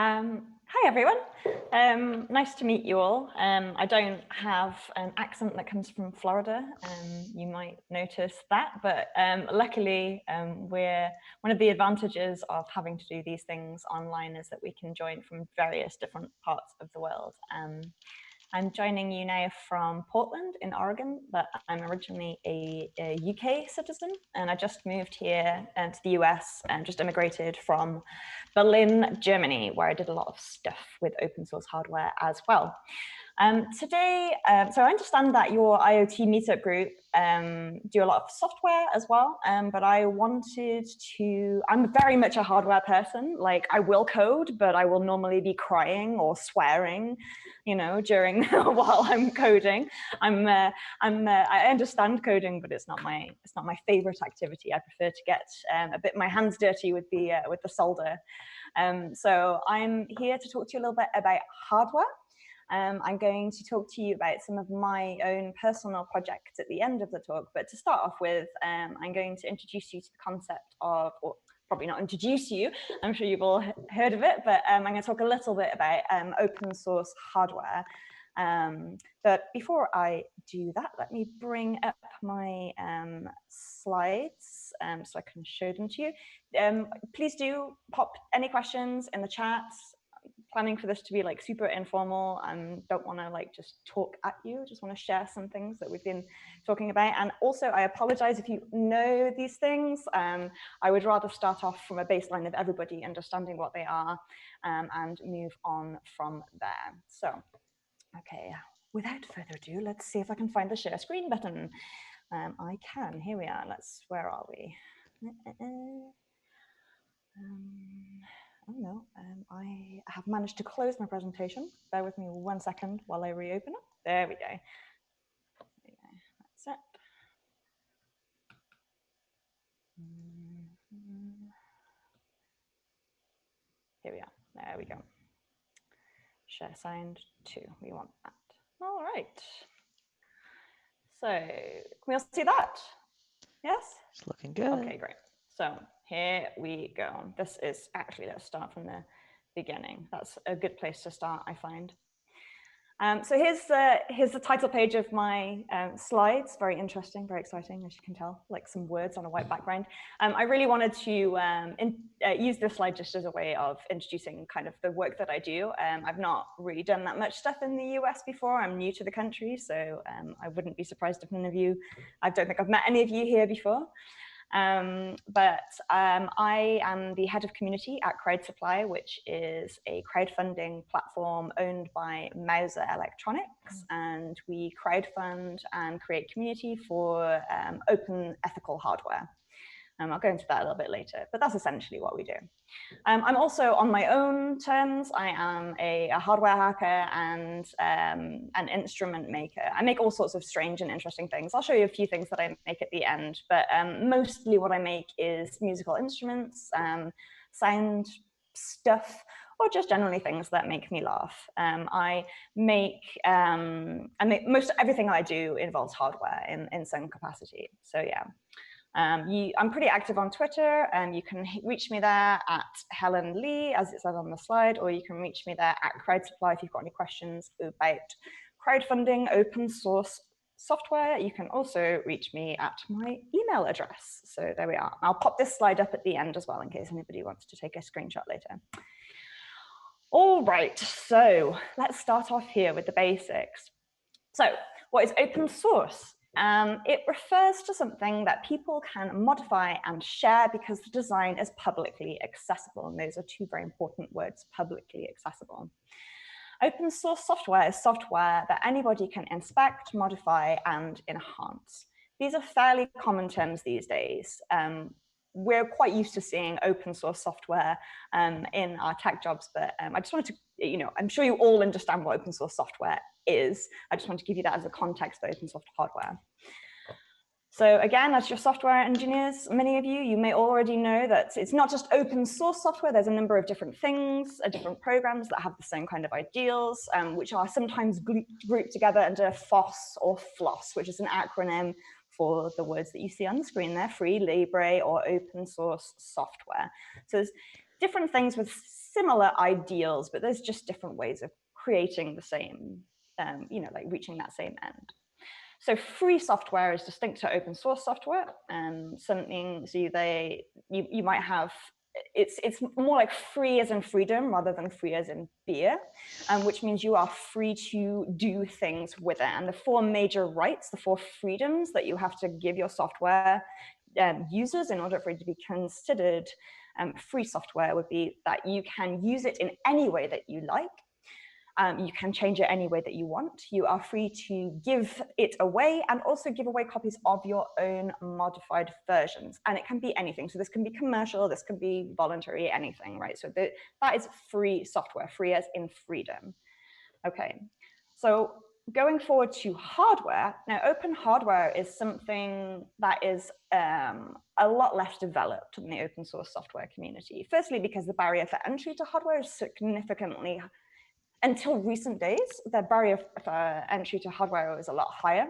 Hi everyone, nice to meet you all. I don't have an accent that comes from Florida, you might notice that, but luckily one of the advantages of having to do these things online is that we can join from various different parts of the world. I'm joining you now from Portland in Oregon, but I'm originally a UK citizen, and I just moved here to the US and just immigrated from Berlin, Germany, where I did a lot of stuff with open source hardware as well. Today, so I understand that your IoT meetup group do a lot of software as well, but I'm very much a hardware person. Like, I will code, but I will normally be crying or swearing, you know, during while I'm coding. I understand coding, but it's not my favorite activity. I prefer to get a bit my hands dirty with the solder. So I'm here to talk to you a little bit about hardware. I'm going to talk to you about some of my own personal projects at the end of the talk, but to start off with, I'm going to introduce you to the concept of, or probably not introduce you, I'm sure you've all heard of it, but I'm going to talk a little bit about open source hardware. But before I do that, let me bring up my slides so I can show them to you. Please do pop any questions in the chat. Planning for this to be like super informal and don't want to like just talk at you, just want to share some things that we've been talking about. And also I apologize if you know these things. I would rather start off from a baseline of everybody understanding what they are and move on from there. So, okay, without further ado, let's see if I can find the share screen button. I can, here we are, where are we? Oh no, I have managed to close my presentation. Bear with me 1 second while I reopen it. There we go. That's it. Here we are. There we go. Share signed 2. We want that. All right. So can we all see that? Yes? It's looking good. Okay, great. So here we go. This is actually, let's start from the beginning. That's a good place to start, I find. So here's the title page of my slides. Very interesting, very exciting, as you can tell, like some words on a white background. I really wanted to use this slide just as a way of introducing kind of the work that I do. I've not really done that much stuff in the US before. I'm new to the country, so I wouldn't be surprised if none of you, I don't think I've met any of you here before. But I am the head of community at CrowdSupply, which is a crowdfunding platform owned by Mauser Electronics, and we crowdfund and create community for open ethical hardware. I'll go into that a little bit later, but that's essentially what we do. I'm also on my own terms. I am a hardware hacker and an instrument maker. I make all sorts of strange and interesting things. I'll show you a few things that I make at the end, but mostly what I make is musical instruments, sound stuff, or just generally things that make me laugh. I make most everything I do involves hardware in some capacity. So yeah. I'm pretty active on Twitter, and you can reach me there at Helen Leigh, as it says on the slide, or you can reach me there at CrowdSupply if you've got any questions about crowdfunding open source software. You can also reach me at my email address. So there we are. I'll pop this slide up at the end as well in case anybody wants to take a screenshot later. All right, so let's start off here with the basics. So what is open source? It refers to something that people can modify and share because the design is publicly accessible. And those are two very important words, publicly accessible. Open source software is software that anybody can inspect, modify, and enhance. These are fairly common terms these days. We're quite used to seeing open source software in our tech jobs, but I just wanted to, I'm sure you all understand what open source software is. I just want to give you that as a context for open source hardware. So again, as your software engineers, many of you may already know that it's not just open source software. There's a number of different things, different programs that have the same kind of ideals, which are sometimes grouped together under FOSS or FLOSS, which is an acronym for the words that you see on the screen there, free, libre, or open source software. So there's different things with similar ideals, but there's just different ways of creating the same, like reaching that same end. So free software is distinct to open source software, and something, so you might have, it's more like free as in freedom rather than free as in beer, which means you are free to do things with it. And the four major rights, the four freedoms that you have to give your software users in order for it to be considered free software would be that you can use it in any way that you like. You can change it any way that you want. You are free to give it away and also give away copies of your own modified versions. And it can be anything. So this can be commercial, this can be voluntary, anything, right? So that is free software, free as in freedom. Okay, so going forward to hardware. Now, open hardware is something that is a lot less developed in the open source software community. Firstly, because the barrier for entry to hardware is significantly, until recent days, the barrier for entry to hardware is a lot higher.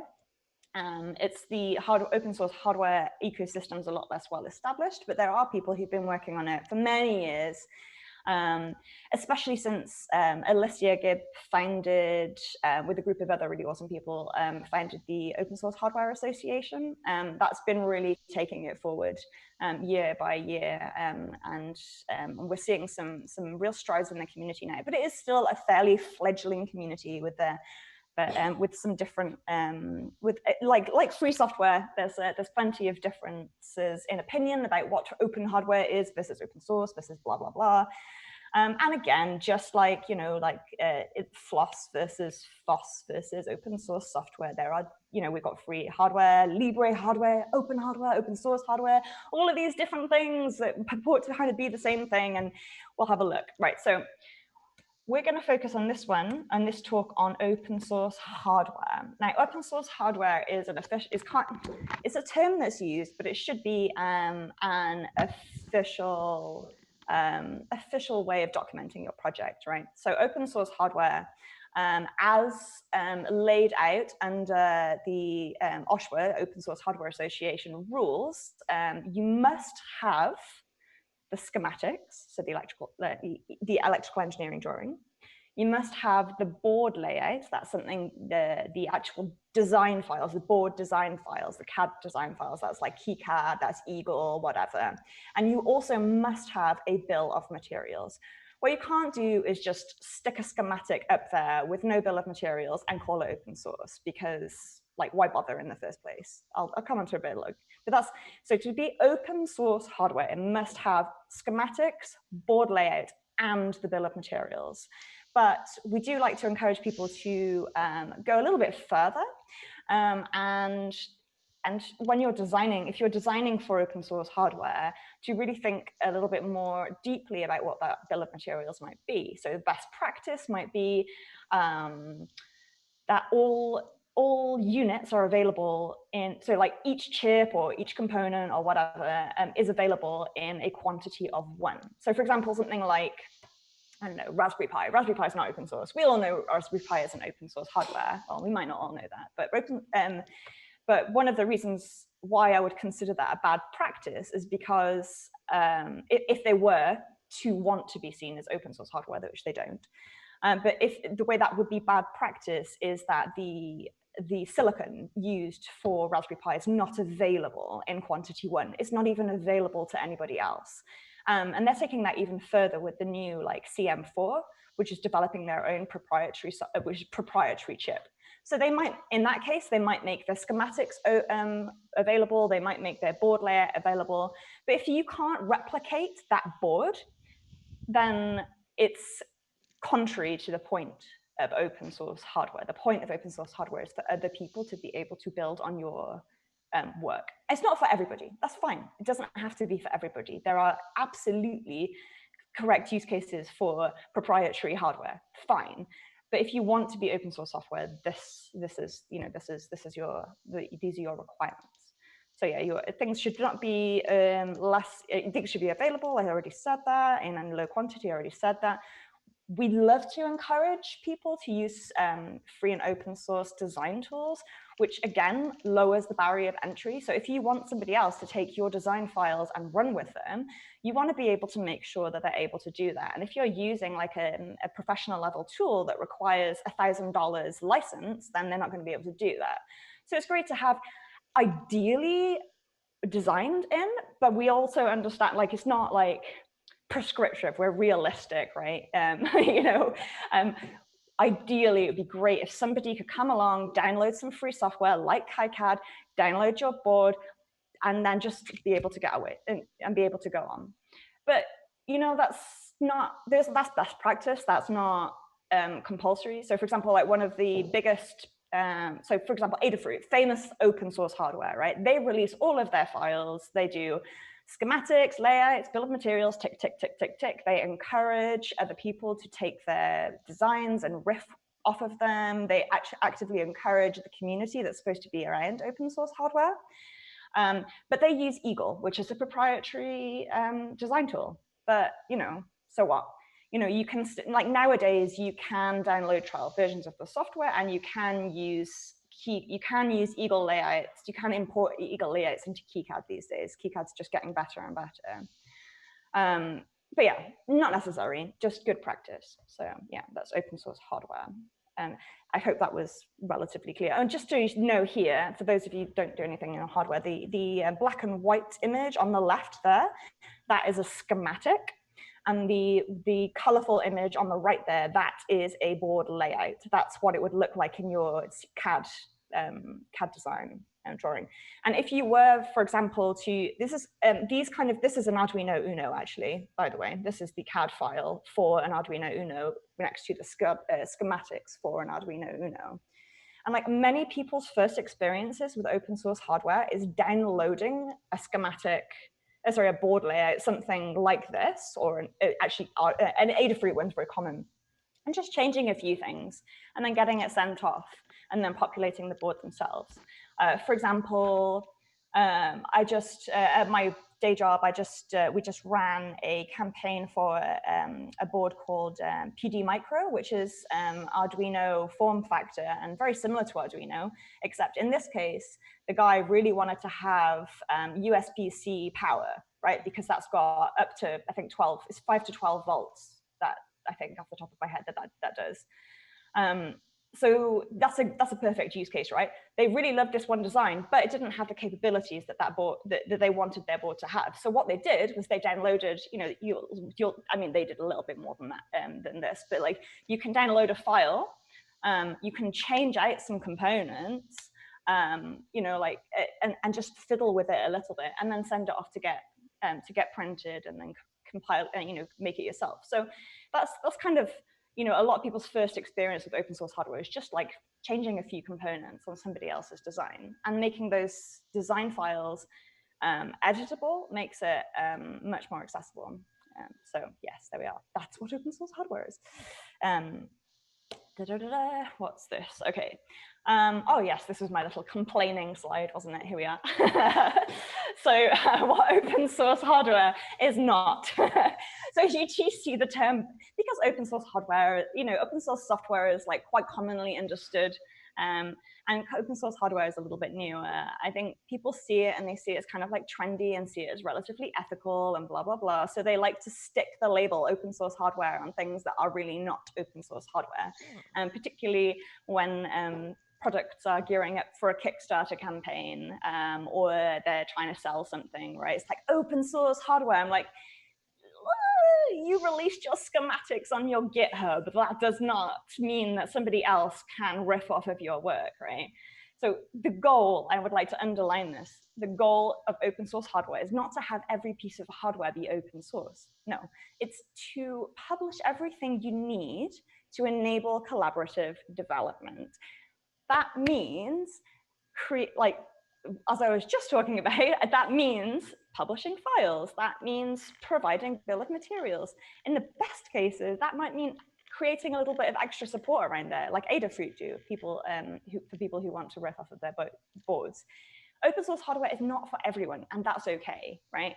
It's the open source hardware ecosystem is a lot less well established, but there are people who've been working on it for many years, especially since Alicia Gibb founded, with a group of other really awesome people, founded the Open Source Hardware Association. That's been really taking it forward year by year, and we're seeing some real strides in the community now. But it is still a fairly fledgling community with some different, like free software, there's plenty of differences in opinion about what open hardware is versus open source versus blah blah blah. And again, just like, FLOSS versus FOSS versus open source software, there are, we've got free hardware, libre hardware, open source hardware, all of these different things that purport to kind of be the same thing, and we'll have a look. Right, so we're going to focus on this one, and this talk on open source hardware. Now, open source hardware is it's a term that's used, but it should be an official way of documenting your project, right? So open source hardware, as laid out under the OSHWA, Open Source Hardware Association rules, you must have the schematics, so the electrical engineering drawing. You must have the board layout. That's something, the actual design files, the board design files, the CAD design files. That's like KeyCAD, that's Eagle, whatever. And you also must have a bill of materials. What you can't do is just stick a schematic up there with no bill of materials and call it open source, because why bother in the first place? I'll come on to a bit later. But so to be open source hardware, it must have schematics, board layout, and the bill of materials. But we do like to encourage people to go a little bit further. And when you're designing, if you're designing for open source hardware, to really think a little bit more deeply about what that bill of materials might be. So the best practice might be that all units are available so like each chip or each component or whatever is available in a quantity of 1. So for example, something like, I don't know, Raspberry Pi. Raspberry Pi is not open source. We all know Raspberry Pi is an open source hardware. Well, we might not all know that, but one of the reasons why I would consider that a bad practice is because if they were to want to be seen as open source hardware, which they don't, but if the way that would be bad practice is that the silicon used for Raspberry Pi is not available in quantity 1. It's not even available to anybody else. And they're taking that even further with the new CM4, which is developing their own proprietary chip. So they might, in that case, they might make their schematics available, they might make their board layout available. But if you can't replicate that board, then it's contrary to the point of open source hardware. The point of open source hardware is for other people to be able to build on your work. It's not for everybody. That's fine. It doesn't have to be for everybody. There are absolutely correct use cases for proprietary hardware. Fine. But if you want to be open source software, these are your requirements. So yeah, things should not be things should be available. I already said that, and in low quantity. I already said that. we love to encourage people to use free and open source design tools, which again lowers the barrier of entry. So if you want somebody else to take your design files and run with them, you want to be able to make sure that they're able to do that. And if you're using like a professional level tool that requires $1,000 license, then they're not going to be able to do that. So it's great to have ideally designed in, but we also understand, like, it's not like prescriptive, we're realistic, right? Ideally, it would be great if somebody could come along, download some free software like KiCad, download your board, and then just be able to get away and be able to go on. But that's best practice. That's not compulsory. So for example, like one of the biggest, so for example, Adafruit, famous open source hardware, right? They release all of their files. They do schematics, layouts, bill of materials, tick, tick, tick, tick, tick. They encourage other people to take their designs and riff off of them. They actually actively encourage the community that's supposed to be around open source hardware. But they use Beagle, which is a proprietary design tool. But, so what? You can, like nowadays, you can download trial versions of the software and you can use Beagle layouts. You can import Beagle layouts into KiCad these days. KiCad's just getting better and better. But yeah, not necessary, just good practice. So yeah, that's open source hardware. And I hope that was relatively clear. And just to know here, for those of you who don't do anything in hardware, the black and white image on the left there, that is a schematic. And the colorful image on the right there, that is a board layout. That's what it would look like in your CAD design and drawing. And if you were, for example, this is an Arduino Uno, actually, by the way. This is the CAD file for an Arduino Uno next to the schematics for an Arduino Uno. And like many people's first experiences with open source hardware is downloading a board layout, something like this, or an Adafruit one's very common, and just changing a few things and then getting it sent off and then populating the board themselves. For example, at my day job, we just ran a campaign for a board called PD Micro, which is Arduino form factor and very similar to Arduino, except in this case, the guy really wanted to have USB-C power, right? Because that's got up to, I think, 5 to 12 volts, that I think off the top of my head that does. So that's a perfect use case, right? They really loved this one design, but it didn't have the capabilities that they wanted their board to have. So what they did was they downloaded, they did a little bit more than that than this, but like you can download a file, you can change out some components, and just fiddle with it a little bit, and then send it off to get printed, and then compile and make it yourself. So that's kind of a lot of people's first experience with open source hardware is just like changing a few components on somebody else's design, and making those design files editable makes it much more accessible. So yes, there we are. That's what open source hardware is. What's this? Okay. Oh yes, this was my little complaining slide, wasn't it? Here we are. So what open source hardware is not. So you see the term, because open source hardware, open source software is like quite commonly understood, and open source hardware is a little bit newer. I think people see it and they see it as kind of like trendy and see it as relatively ethical and blah, blah, blah. So they like to stick the label open source hardware on things that are really not open source hardware. And particularly when products are gearing up for a Kickstarter campaign, or they're trying to sell something, right? It's like open source hardware. I'm like, you released your schematics on your GitHub. That does not mean that somebody else can riff off of your work, right? So the goal, I would like to underline this, the goal of open source hardware is not to have every piece of hardware be open source. No, it's to publish everything you need to enable collaborative development. That means as I was just talking about, that means publishing files. That means providing bill of materials. In the best cases, that might mean creating a little bit of extra support around there, like Adafruit do, for people who want to riff off of their boards. Open source hardware is not for everyone, and that's okay, right?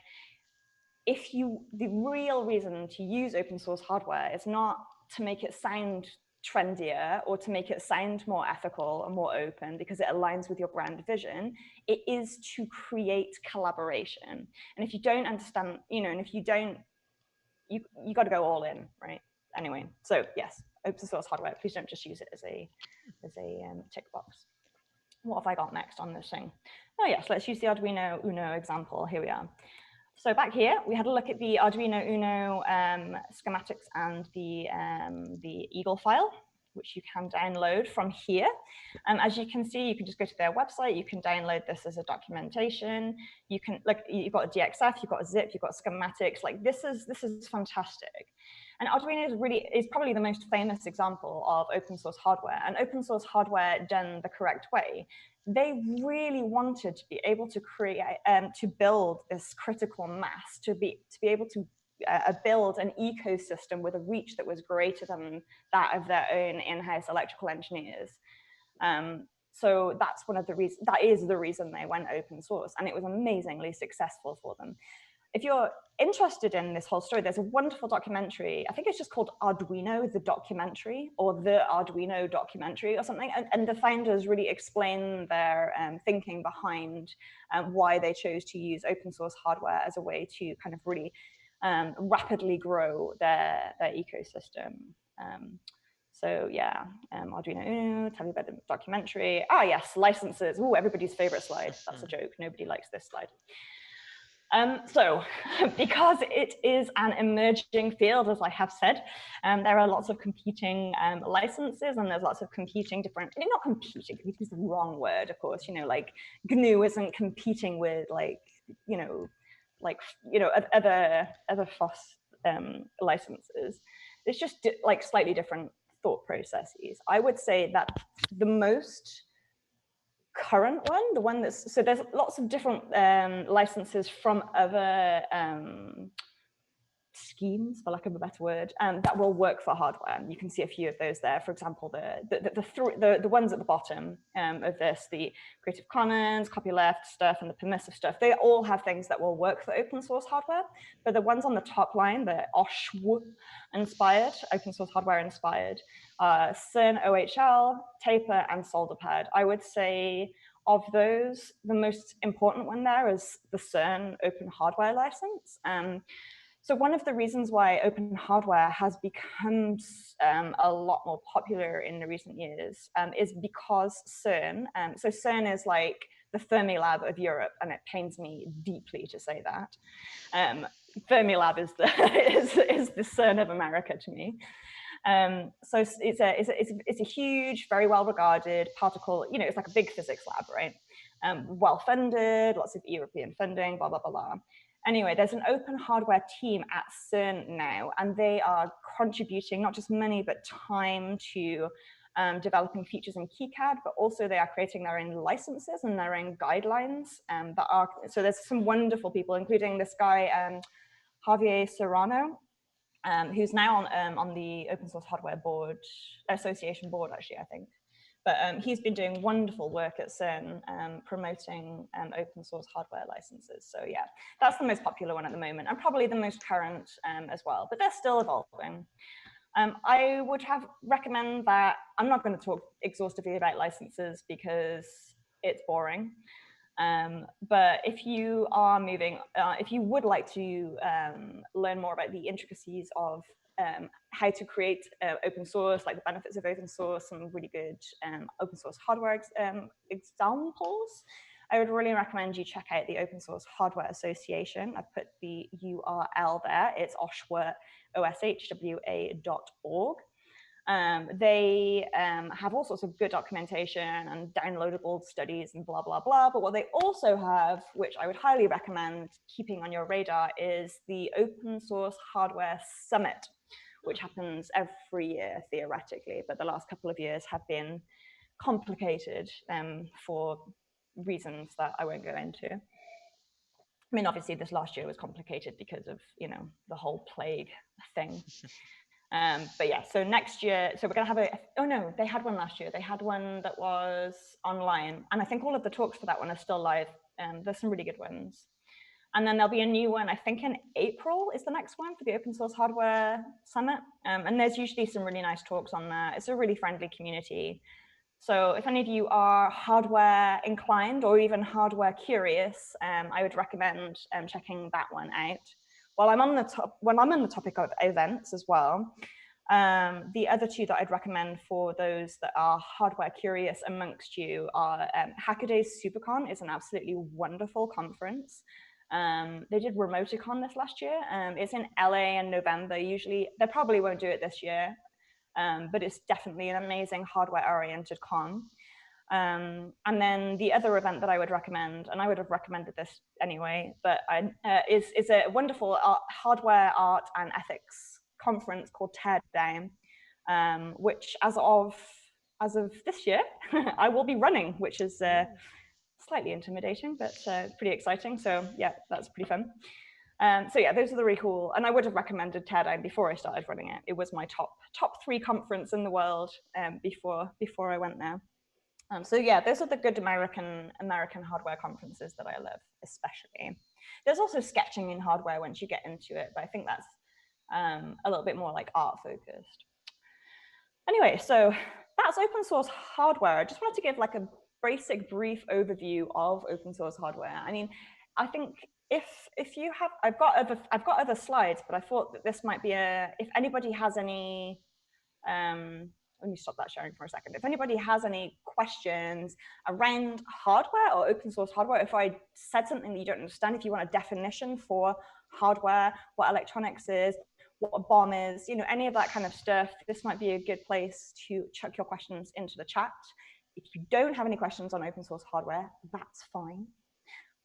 The real reason to use open source hardware is not to make it sound trendier or to make it sound more ethical and more open because it aligns with your brand vision. It is to create collaboration. And if you don't understand, and if you don't, you got to go all in, right? Anyway, so yes, open source hardware. Please don't just use it as a tick box. What have I got next on this thing? Oh yes, let's use the Arduino Uno example. Here we are. So back here, we had a look at the Arduino Uno schematics and the Beagle file, which you can download from here. As you can see, you can just go to their website. You can download this as a documentation. You can, like, you've got a DXF, you've got a zip, you've got schematics. Like, this is fantastic. And Arduino is probably the most famous example of open source hardware, and open source hardware done the correct way. They really wanted to be able to create, to build this critical mass, to be able to build an ecosystem with a reach that was greater than that of their own in-house electrical engineers. So that's one of the reasons, that is the reason they went open source, and it was amazingly successful for them. If you're interested in this whole story, there's a wonderful documentary. I think it's just called Arduino, the documentary, or the Arduino documentary or something. And the founders really explain their thinking behind why they chose to use open source hardware as a way to kind of really rapidly grow their ecosystem. So yeah, Arduino Uno, tell me about the documentary. Ah yes, licenses. Ooh, everybody's favorite slide. That's a joke. Nobody likes this slide. So because it is an emerging field, as I have said, there are lots of competing licenses, and there's lots of competing different, not competing is the wrong word, of course, like GNU isn't competing with other FOSS licenses. It's just like slightly different thought processes. I would say that the most current one, the one that's, so there's lots of different licenses from other schemes, for lack of a better word, that will work for hardware. You can see a few of those there. For example, the ones at the bottom of this, the Creative Commons, copyleft stuff, and the permissive stuff, they all have things that will work for open source hardware. But the ones on the top line, the OSHW inspired, open source hardware inspired, CERN OHL, Taper, and SolderPad. I would say of those, the most important one there is the CERN open hardware license. So one of the reasons why open hardware has become a lot more popular in the recent years is because CERN, so CERN is like the Fermilab of Europe, and it pains me deeply to say that. Fermilab is the CERN of America to me. So it's a huge, very well-regarded particle, it's like a big physics lab, right? Well-funded, lots of European funding, blah, blah, blah, blah. Anyway, there's an open hardware team at CERN now, and they are contributing not just money, but time to developing features in KiCad, but also they are creating their own licenses and their own guidelines so there's some wonderful people, including this guy, Javier Serrano, who's now on the Open Source Hardware Board, Association Board, actually, I think. But he's been doing wonderful work at CERN promoting open source hardware licenses. So yeah, that's the most popular one at the moment, and probably the most current as well, but they're still evolving. I would recommend that, I'm not going to talk exhaustively about licenses because it's boring. But if you are moving, if you would like to learn more about the intricacies of how to create open source, like the benefits of open source, some really good open source hardware examples, I would really recommend you check out the Open Source Hardware Association. I've put the URL there. It's oshwa.org. They have all sorts of good documentation and downloadable studies and blah, blah, blah. But what they also have, which I would highly recommend keeping on your radar, is the Open Source Hardware Summit, which happens every year theoretically, but the last couple of years have been complicated for reasons that I won't go into. I mean, obviously this last year was complicated because of, the whole plague thing. But yeah, so next year, so we're going to have oh no, they had one last year. They had one that was online. And I think all of the talks for that one are still live. There's some really good ones. And then there'll be a new one, I think in April is the next one for the Open Source Hardware Summit. And there's usually some really nice talks on there. It's a really friendly community. So if any of you are hardware inclined or even hardware curious, I would recommend checking that one out. While I'm on the topic of events as well, the other two that I'd recommend for those that are hardware curious amongst you are Hackadays Supercon is an absolutely wonderful conference. They did Remoticon this last year. It's in LA in November. Usually, they probably won't do it this year, but it's definitely an amazing hardware-oriented con. And then the other event that I would recommend, and I would have recommended this anyway, but is a wonderful hardware, art, and ethics conference called Teardown, which as of this year, I will be running, which is slightly intimidating, but pretty exciting. So yeah, that's pretty fun. So yeah, those are the really cool, and I would have recommended Teardown before I started running it. It was my top 3 conference in the world before I went there. So yeah, those are the good American hardware conferences that I love, especially. There's also sketching in hardware once you get into it, but I think that's a little bit more like art focused. Anyway, so that's open source hardware. I just wanted to give like a basic brief overview of open source hardware. I mean, I think if you have, I've got other slides, but I thought that this might be if anybody has any, let me stop that sharing for a second. If anybody has any questions around hardware or open source hardware, if I said something that you don't understand, if you want a definition for hardware, what electronics is, what a bomb is, you know, any of that kind of stuff, this might be a good place to chuck your questions into the chat. If you don't have any questions on open source hardware, that's fine.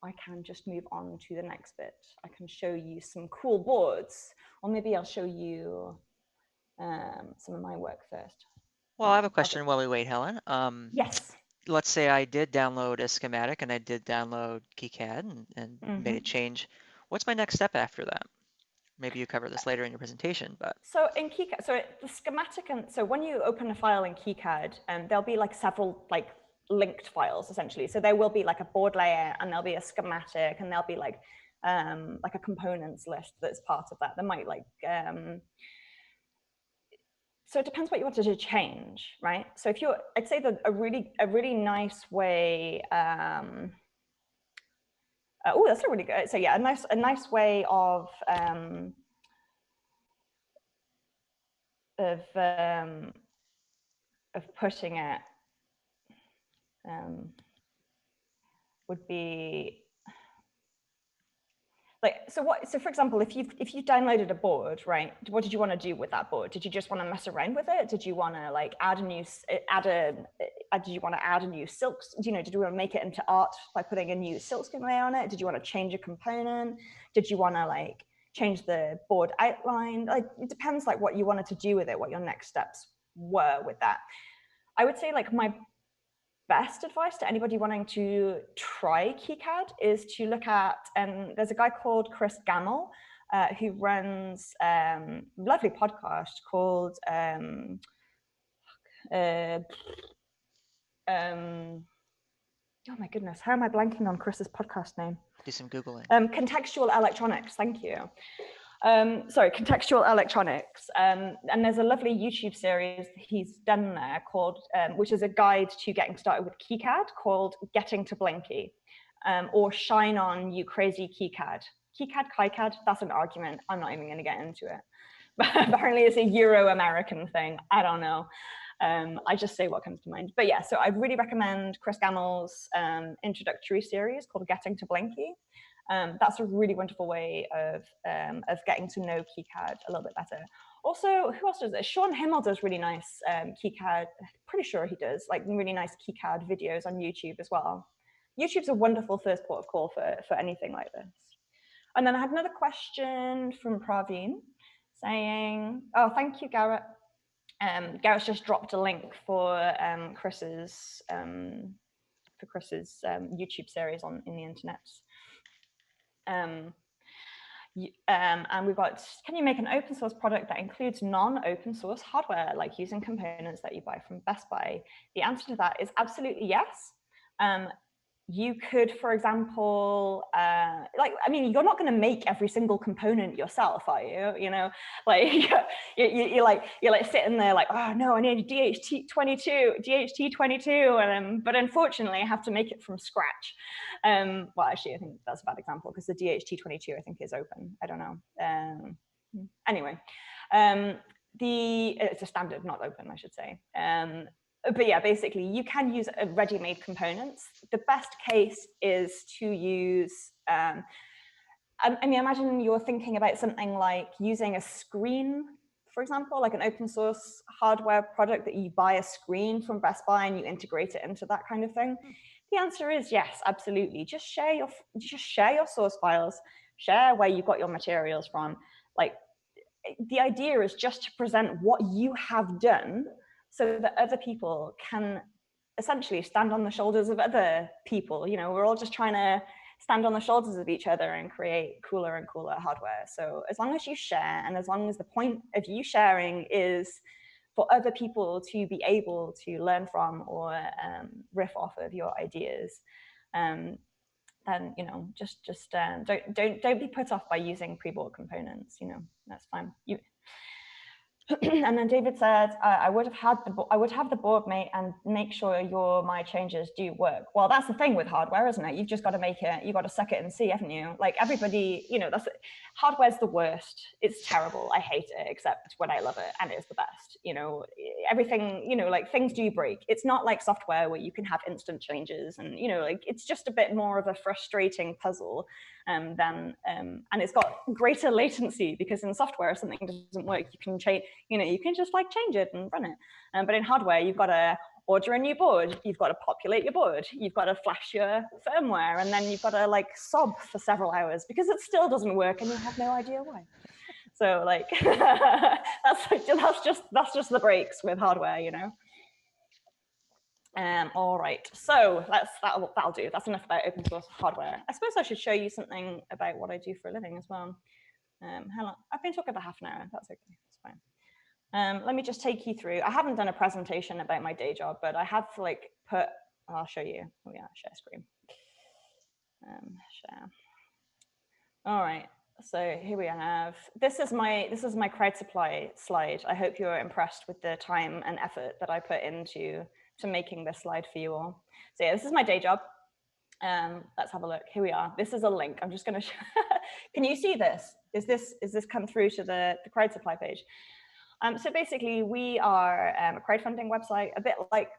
I can just move on to the next bit. I can show you some cool boards, or maybe I'll show you some of my work first. Well, I have a question while we wait, Helen. Yes. Let's say I did download a schematic and I did download KiCad and made a change. What's my next step after that? Maybe you cover this later in your presentation, but. So in KiCad, so the schematic, and so when you open a file in KiCad, there'll be like several like linked files essentially. So there will be like a board layer, and there'll be a schematic, and there'll be like a components list that's part of that. There might like so it depends what you wanted to change, right? So if you're, I'd say that a really nice way. Oh, that's a really good. So yeah, a nice way of putting it would be like, so for example, if you downloaded a board, right, what did you want to do with that board? Did you just want to mess around with it? Did you want to like did you want to add a new silk, you know, did you want to make it into art by putting a new silkscreen layer on it? Did you want to change a component? Did you want to like change the board outline? Like, it depends like what you wanted to do with it, what your next steps were with that. I would say like my best advice to anybody wanting to try KiCad is to look at, there's a guy called Chris Gamble who runs a lovely podcast called oh my goodness, how am I blanking on Chris's podcast name? Do some Googling. Contextual Electronics, thank you. Sorry, Contextual Electronics. And there's a lovely YouTube series he's done there called, which is a guide to getting started with KiCad, called Getting to Blinky, or Shine On You Crazy KiCad. KiCad, that's an argument. I'm not even going to get into it. But apparently it's a Euro-American thing. I don't know. I just say what comes to mind. But yeah, so I really recommend Chris Gamble's introductory series called Getting to Blinky. That's a really wonderful way of getting to know KiCad a little bit better. Also, who else does it? Sean Himmel does really nice KiCad. Pretty sure he does like really nice KiCad videos on YouTube as well. YouTube's a wonderful first port of call for anything like this. And then I had another question from Praveen saying, "Oh, thank you, Garrett. Garrett's just dropped a link for Chris's YouTube series in the internet." And we've got, can you make an open source product that includes non-open source hardware, like using components that you buy from Best Buy? The answer to that is absolutely yes. you could, for example, like, I mean, you're not going to make every single component yourself, are you? You know, like you're like sitting there like, oh no, I need DHT22, and but unfortunately, I have to make it from scratch. Well, actually, I think that's a bad example because the DHT22 I think is open. I don't know. Anyway, it's a standard, not open, I should say. But yeah, basically, you can use ready-made components. The best case is to use, I mean, imagine you're thinking about something like using a screen, for example, like an open source hardware product that you buy a screen from Best Buy and you integrate it into that kind of thing. The answer is yes, absolutely. Just share your source files, share where you got your materials from. Like, the idea is just to present what you have done so that other people can essentially stand on the shoulders of other people. You know, we're all just trying to stand on the shoulders of each other and create cooler and cooler hardware. So as long as you share, and as long as the point of you sharing is for other people to be able to learn from or riff off of your ideas, then, you know, just don't be put off by using pre-bought components. You know, that's fine. And then David said, I would have the board mate and make sure my changes do work. Well, that's the thing with hardware, isn't it? You've just got to make it, you've got to suck it and see, haven't you? Like everybody, you know, hardware's the worst. It's terrible. I hate it, except when I love it, and it's the best. You know, everything, you know, like things do break. It's not like software where you can have instant changes, and, you know, like it's just a bit more of a frustrating puzzle. And it's got greater latency because in software, if something doesn't work, you can change, you know, you can just like change it and run it. But in hardware, you've got to order a new board, you've got to populate your board, you've got to flash your firmware, and then you've got to like sob for several hours because it still doesn't work and you have no idea why. So like that's just the breaks with hardware, you know. All right, so that'll do. That's enough about open source hardware. I suppose I should show you something about what I do for a living as well. Helen, I've been talking for half an hour. That's okay. That's fine. Let me just take you through. I haven't done a presentation about my day job, but I have like I'll show you. Oh yeah, share screen. Share. All right. So here we have. This is my crowd supply slide. I hope you're impressed with the time and effort that I put into making this slide for you all. So yeah, this is my day job. Let's have a look. Here we are. This is a link. I'm just going to. Can you see this? Is this come through to the crowd supply page? So basically, we are a crowdfunding website, a bit like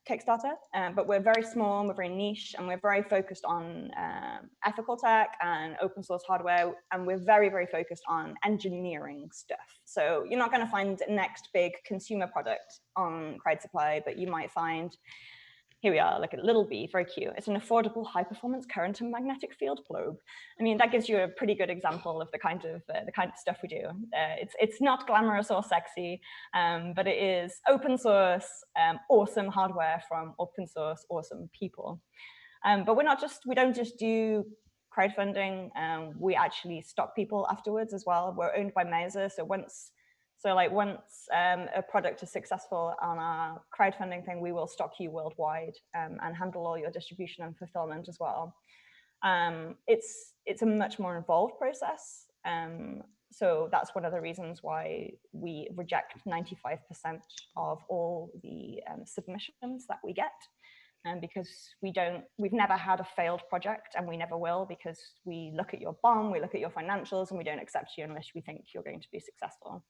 Kickstarter, but we're very small, we're very niche, and we're very focused on ethical tech and open source hardware, and we're very, very focused on engineering stuff. So you're not going to find the next big consumer product on Crowd Supply, but you might find, here we are, look at little b, very cute. It's an affordable high-performance current and magnetic field globe. I mean, that gives you a pretty good example of the kind of stuff we do. It's not glamorous or sexy, but it is open source, awesome hardware from open source, awesome people. But we don't just do crowdfunding. We actually stock people afterwards as well. We're owned by Mesa, so once a product is successful on our crowdfunding thing, we will stock you worldwide and handle all your distribution and fulfillment as well. It's a much more involved process. So that's one of the reasons why we reject 95% of all the submissions that we get. Because we've never had a failed project, and we never will, because we look at your BOM, we look at your financials, and we don't accept you unless we think you're going to be successful.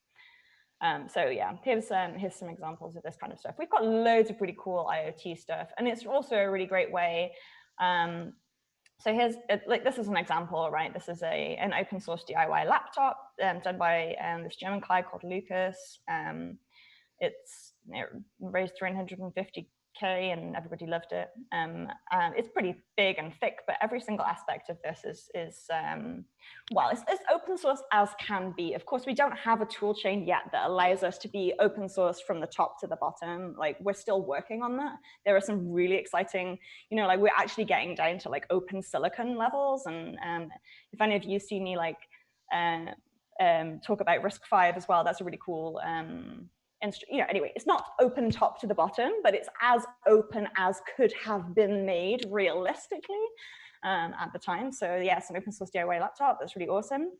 So yeah, here's some examples of this kind of stuff. We've got loads of pretty cool IoT stuff, and it's also a really great way. So here's this is an example, right? This is an open source DIY laptop done by this German guy called Lucas. It raised 350K and everybody loved it. It's pretty big and thick, but every single aspect of this is well, it's as open source as can be. Of course, we don't have a tool chain yet that allows us to be open source from the top to the bottom. Like, we're still working on that. There are some really exciting, you know, like we're actually getting down to like open silicon levels. And if any of you see me like talk about RISC-V as well, that's a really cool anyway, it's not open top to the bottom, but it's as open as could have been made realistically at the time. So yeah, it's an open source DIY laptop that's really awesome.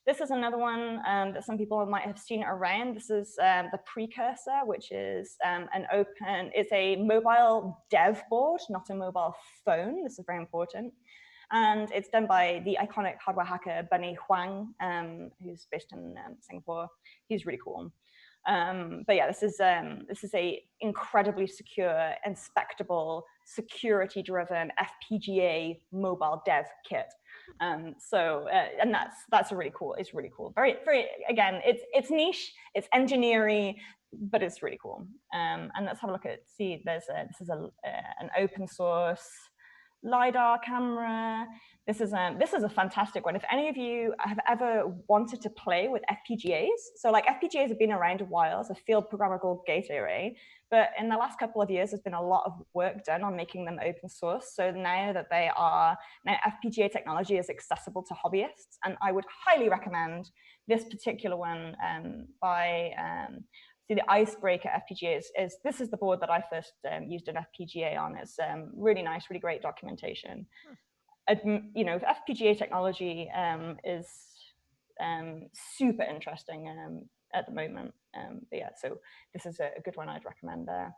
This is another one that some people might have seen around. This is the Precursor, which is it's a mobile dev board, not a mobile phone. This is very important. And it's done by the iconic hardware hacker Bunny Huang, who's based in Singapore. He's really cool. But yeah, this is a incredibly secure, inspectable, security-driven FPGA mobile dev kit. And that's a really cool. It's really cool. Very, very. Again, it's niche. It's engineering, but it's really cool. And let's have a look at. See, this is an open source LiDAR camera. This is a fantastic one. If any of you have ever wanted to play with FPGAs, so like FPGAs have been around a while, it's a field programmable gate array, but in the last couple of years, there's been a lot of work done on making them open source. So now that now FPGA technology is accessible to hobbyists, and I would highly recommend this particular one See, the Icebreaker FPGA this is the board that I first used an FPGA on. It's really nice, really great documentation. FPGA technology is super interesting at the moment. But yeah, so this is a good one I'd recommend there.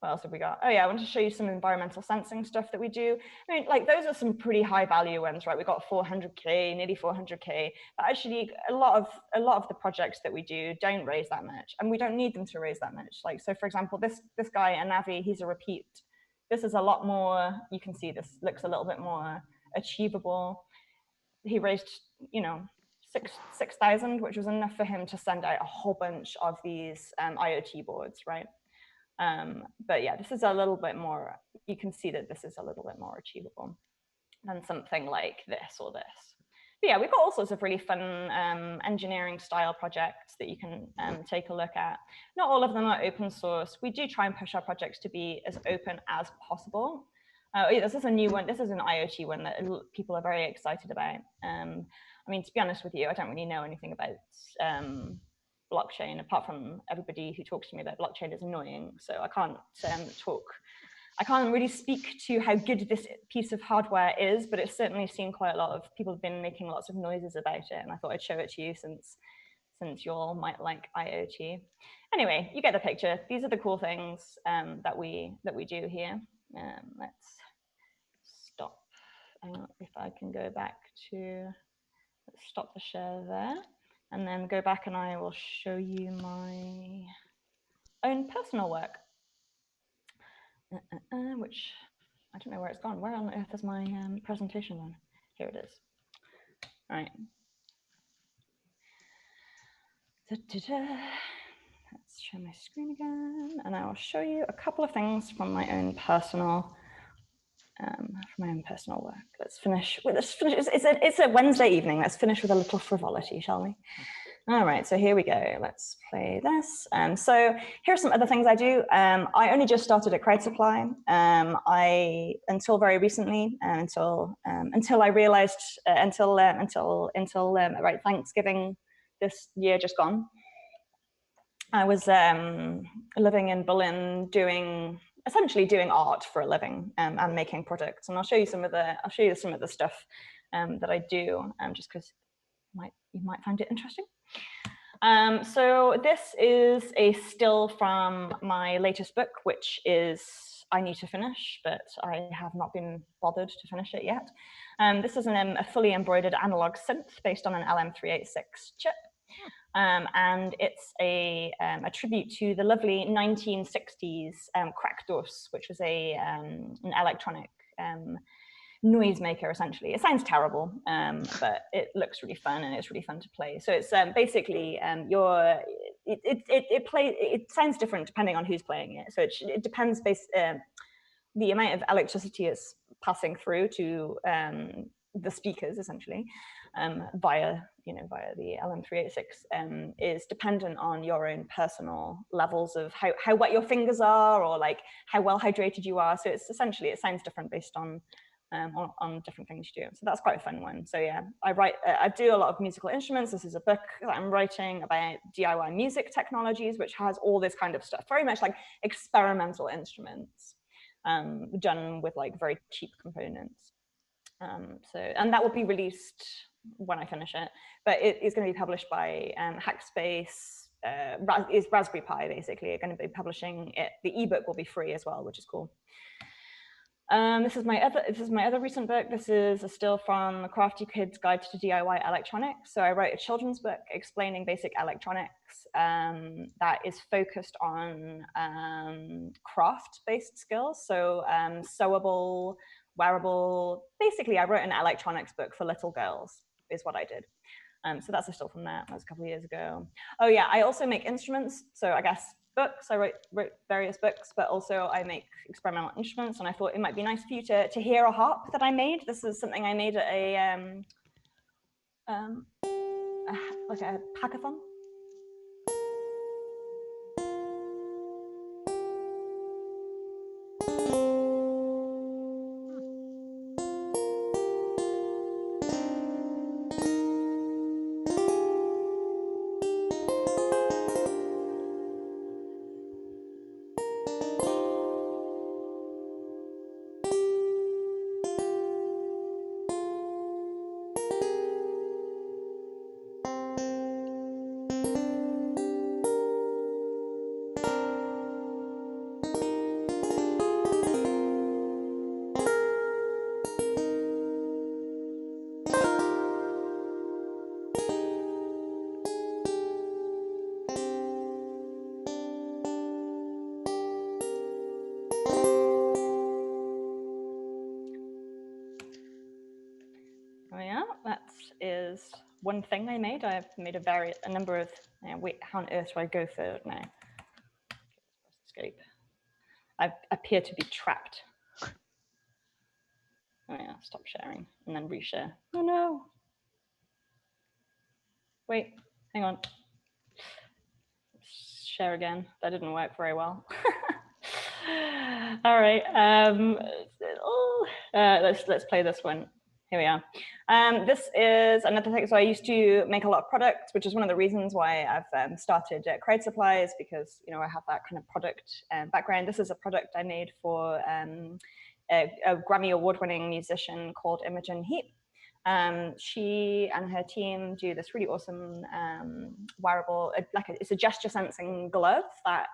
What else have we got? Oh yeah, I want to show you some environmental sensing stuff that we do. I mean, like those are some pretty high value ones, right? We got 400K, nearly 400K. But actually, a lot of the projects that we do don't raise that much, and we don't need them to raise that much. Like, so for example, this guy, Anavi, he's a repeat. This is a lot more. You can see this looks a little bit more achievable. He raised, 6,000, which was enough for him to send out a whole bunch of these IoT boards, right? But yeah, this is a little bit more, you can see that this is a little bit more achievable than something like this or this. But yeah, we've got all sorts of really fun engineering style projects that you can take a look at. Not all of them are open source. We do try and push our projects to be as open as possible. This is a new one. This is an IoT one that people are very excited about. I mean, to be honest with you, I don't really know anything about blockchain, apart from everybody who talks to me about blockchain is annoying. So I can't I can't really speak to how good this piece of hardware is, but it's certainly seen quite a lot of people have been making lots of noises about it. And I thought I'd show it to you since you all might like IoT. Anyway, you get the picture. These are the cool things that we do here. Let's stop. If I can go back to, let's stop the share there. And then go back and I will show you my own personal work, which I don't know where it's gone. Where on earth is my presentation then? Here it is. All right. Let's share my screen again. And I will show you a couple of things from my own personal work. Let's finish with this. It's a Wednesday evening. Let's finish with a little frivolity, shall we? All right, so here we go. Let's play this. So here's some other things I do. I only just started at Crowd Supply. Until very recently, until I realized until right Thanksgiving this year just gone, I was living in Berlin essentially doing art for a living and making products. And I'll show you some of the stuff that I do, just because you might find it interesting. So this is a still from my latest book, which is I need to finish, but I have not been bothered to finish it yet. This is a fully embroidered analog synth based on an LM386 chip. And it's a tribute to the lovely 1960s Crackdose, which was an electronic noisemaker, essentially. It sounds terrible, but it looks really fun and it's really fun to play. So it's basically it sounds different depending on who's playing it. So it depends the amount of electricity it's passing through to the speakers, essentially, via the LM386 is dependent on your own personal levels of how wet your fingers are, or like how well hydrated you are. So it's essentially, it sounds different based on on different things you do. So that's quite a fun one. So yeah, I do a lot of musical instruments. This is a book that I'm writing about DIY music technologies, which has all this kind of stuff, very much like experimental instruments done with like very cheap components. And that will be released when I finish it, but it is going to be published by Hackspace. Is Raspberry Pi basically are going to be publishing it. The ebook will be free as well, which is cool. This is my other recent book. This is a still from the Crafty Kid's Guide to DIY Electronics. So I wrote a children's book explaining basic electronics that is focused on craft-based skills. So sewable, wearable. Basically, I wrote an electronics book for little girls, is what I did. So that's a still from that. That was a couple of years ago. Oh yeah, I also make instruments. So I guess books. I wrote various books, but also I make experimental instruments. And I thought it might be nice for you to hear a harp that I made. This is something I made at like a hackathon. Is one thing I made. I've made a number of, wait, how on earth do I go for now? Escape. I appear to be trapped. Oh yeah, stop sharing and then reshare. Oh no. Wait, hang on. Share again. That didn't work very well. All right, let's play this one. Here we are. This is another thing. So I used to make a lot of products, which is one of the reasons why I've started Crowd Supplies, because I have that kind of product background. This is a product I made for a Grammy award-winning musician called Imogen Heap. She and her team do this really awesome wearable, it's a gesture sensing glove that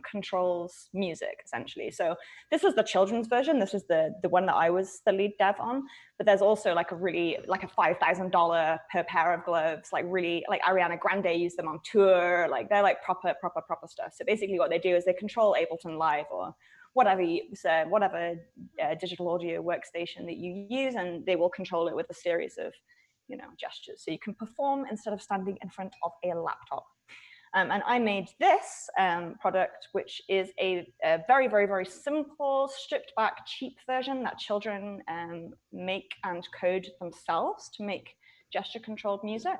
controls music essentially. So this was the children's version. This is the one that I was the lead dev on. But there's also like a $5,000 per pair of gloves, like Ariana Grande used them on tour. Like they're like proper stuff. So basically what they do is they control Ableton Live or whatever digital audio workstation that you use, and they will control it with a series of gestures. So you can perform instead of standing in front of a laptop. And I made this product, which is a very, very, very simple, stripped back, cheap version that children make and code themselves to make gesture controlled music.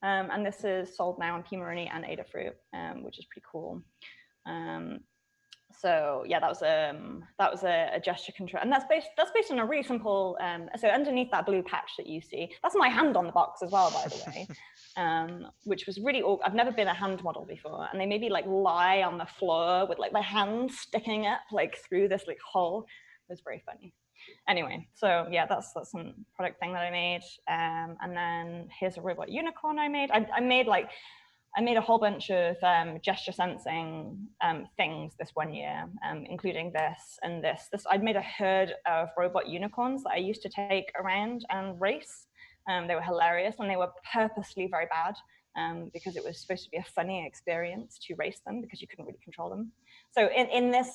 And this is sold now on P-Maroni and Adafruit, which is pretty cool. So yeah, that was a gesture control, and that's based on a really simple. So underneath that blue patch that you see, that's my hand on the box as well, by the way, which was really. I've never been a hand model before, and they made me like lie on the floor with like my hand sticking up like through this like hole. It was very funny. Anyway, so yeah, that's some product thing that I made, and then here's a robot unicorn I made. I made a whole bunch of gesture sensing things this one year, including this and this. I'd made a herd of robot unicorns that I used to take around and race. They were hilarious, and they were purposely very bad because it was supposed to be a funny experience to race them because you couldn't really control them. So in this,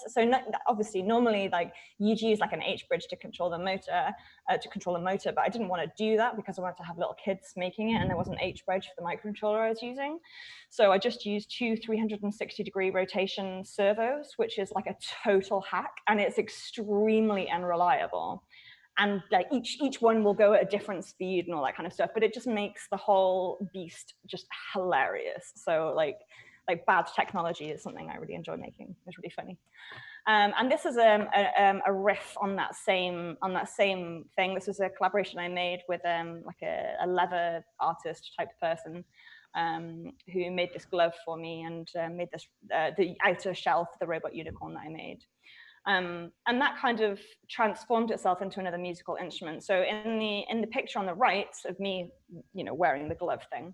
obviously normally like you'd use like an H bridge to control the motor, but I didn't want to do that because I wanted to have little kids making it, and there was an H bridge for the microcontroller I was using. So I just used two 360-degree rotation servos, which is like a total hack, and it's extremely unreliable. And like each one will go at a different speed and all that kind of stuff, but it just makes the whole beast just hilarious. So like bad technology is something I really enjoy making. It's really funny. And this is a riff on that same thing. This was a collaboration I made with like a leather artist type person who made this glove for me and made this the outer shell for the robot unicorn that I made. And that kind of transformed itself into another musical instrument. So in the picture on the right of me, wearing the glove thing,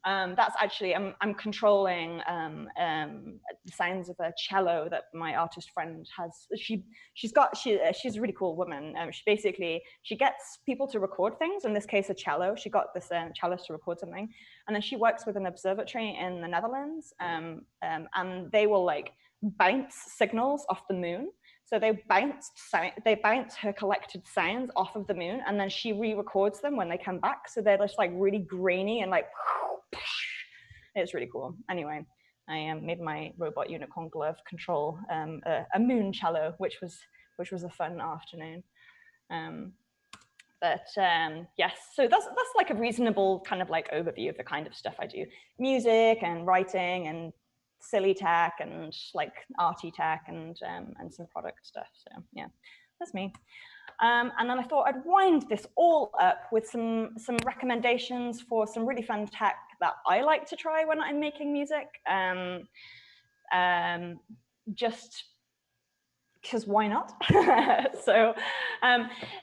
that's actually I'm controlling the sounds of a cello that my artist friend has. She's a really cool woman. She gets people to record things. In this case, a cello. She got this cellist to record something, and then she works with an observatory in the Netherlands, and they will like bounce signals off the moon. So they bounce her collected sounds off of the moon, and then she re-records them when they come back. So they're just like really grainy and like, it's really cool. Anyway, I made my robot unicorn glove control a moon cello, which was a fun afternoon. Yes, so that's like a reasonable kind of like overview of the kind of stuff I do: music and writing and silly tech and like arty tech and some product stuff. So yeah, that's me. And then I thought I'd wind this all up with some recommendations for some really fun tech that I like to try when I'm making music. Just because why not? So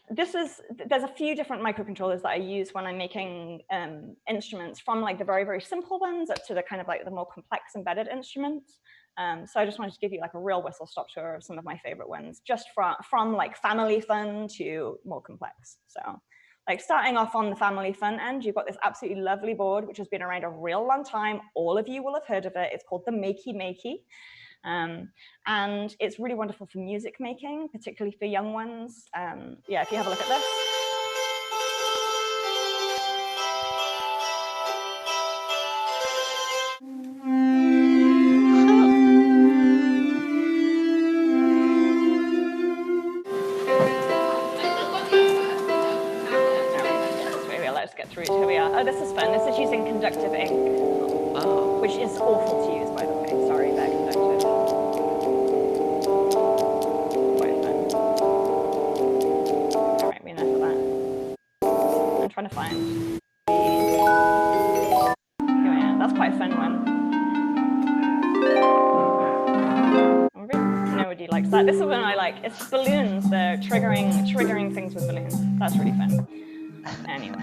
there's a few different microcontrollers that I use when I'm making instruments, from like the very, very simple ones up to the kind of like the more complex embedded instruments. So I just wanted to give you like a real whistle-stop tour of some of my favorite ones, just from like family fun to more complex. So like starting off on the family fun end, you've got this absolutely lovely board, which has been around a real long time. All of you will have heard of it. It's called the Makey. And it's really wonderful for music making, particularly for young ones. Yeah, if you have a look at this. Let's get through it. Here we are. Oh, this is fun. This is using conductive ink, which is awful to use, by the way. Sorry, they're conductive. Quite fun. All right, enough of that. I'm trying to find. Yeah, that's quite a fun one. Nobody likes that. This is one I like. It's balloons. They're triggering things with balloons. That's really fun. Anyway.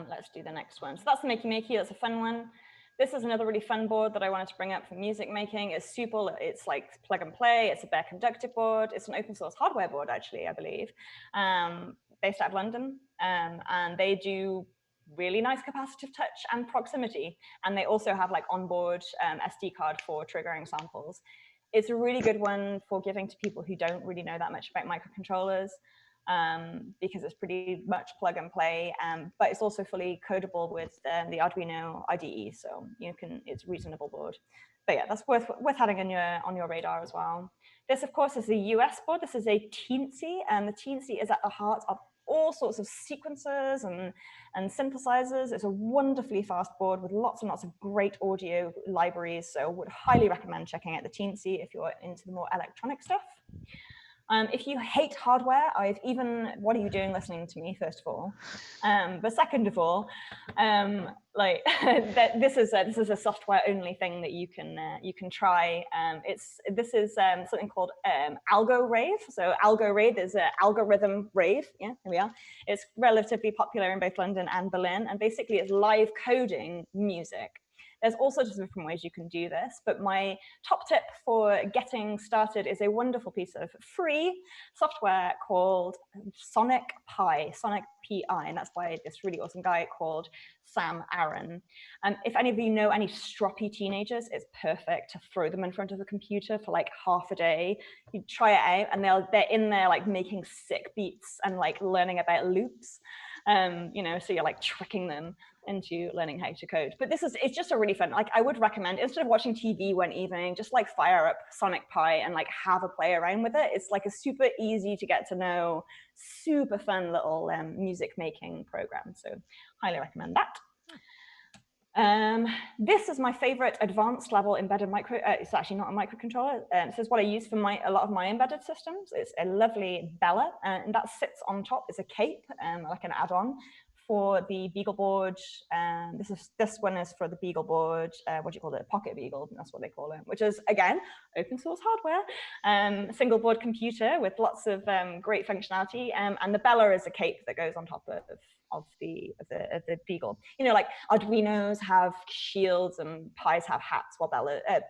Let's do the next one. So that's the Makey. That's a fun one. This is another really fun board that I wanted to bring up for music making. It's super. It's like plug and play. It's a bare conductive board. It's an open source hardware board, actually, I believe, based out of London. And they do really nice capacitive touch and proximity. And they also have like onboard SD card for triggering samples. It's a really good one for giving to people who don't really know that much about microcontrollers. Because it's pretty much plug and play, but it's also fully codable with the Arduino IDE, so it's a reasonable board. But yeah, that's worth having on your radar as well. This, of course, is a US board. This is a Teensy, and the Teensy is at the heart of all sorts of sequencers and synthesizers. It's a wonderfully fast board with lots and lots of great audio libraries, so would highly recommend checking out the Teensy if you're into the more electronic stuff. If you hate hardware, what are you doing listening to me, first of all? But second of all, this is a software-only thing that you can try. This is something called AlgoRave. So AlgoRave is an algorithm rave. Yeah, here we are. It's relatively popular in both London and Berlin, and basically it's live coding music. There's all sorts of different ways you can do this, but my top tip for getting started is a wonderful piece of free software called Sonic Pi, and that's by this really awesome guy called Sam Aaron. If any of you know any stroppy teenagers, it's perfect to throw them in front of a computer for like half a day. You try it out, and they're in there like making sick beats and like learning about loops. So you're like tricking them into learning how to code. But it's just a really fun, like I would recommend, instead of watching TV one evening, just like fire up Sonic Pi and like have a play around with it. It's like a super easy to get to know, super fun little music making program. So highly recommend that. This is my favorite advanced level embedded micro. It's actually not a microcontroller. This is what I use for a lot of my embedded systems. It's a lovely Bella, and that sits on top. It's a cape, like an add-on for the Beagle board. This one is for the Beagle board. What do you call it? Pocket Beagle. That's what they call it. Which is again open source hardware. Single board computer with lots of great functionality. And the Bella is a cape that goes on top of the Beagle. You know, like Arduinos have shields and Pis have hats, while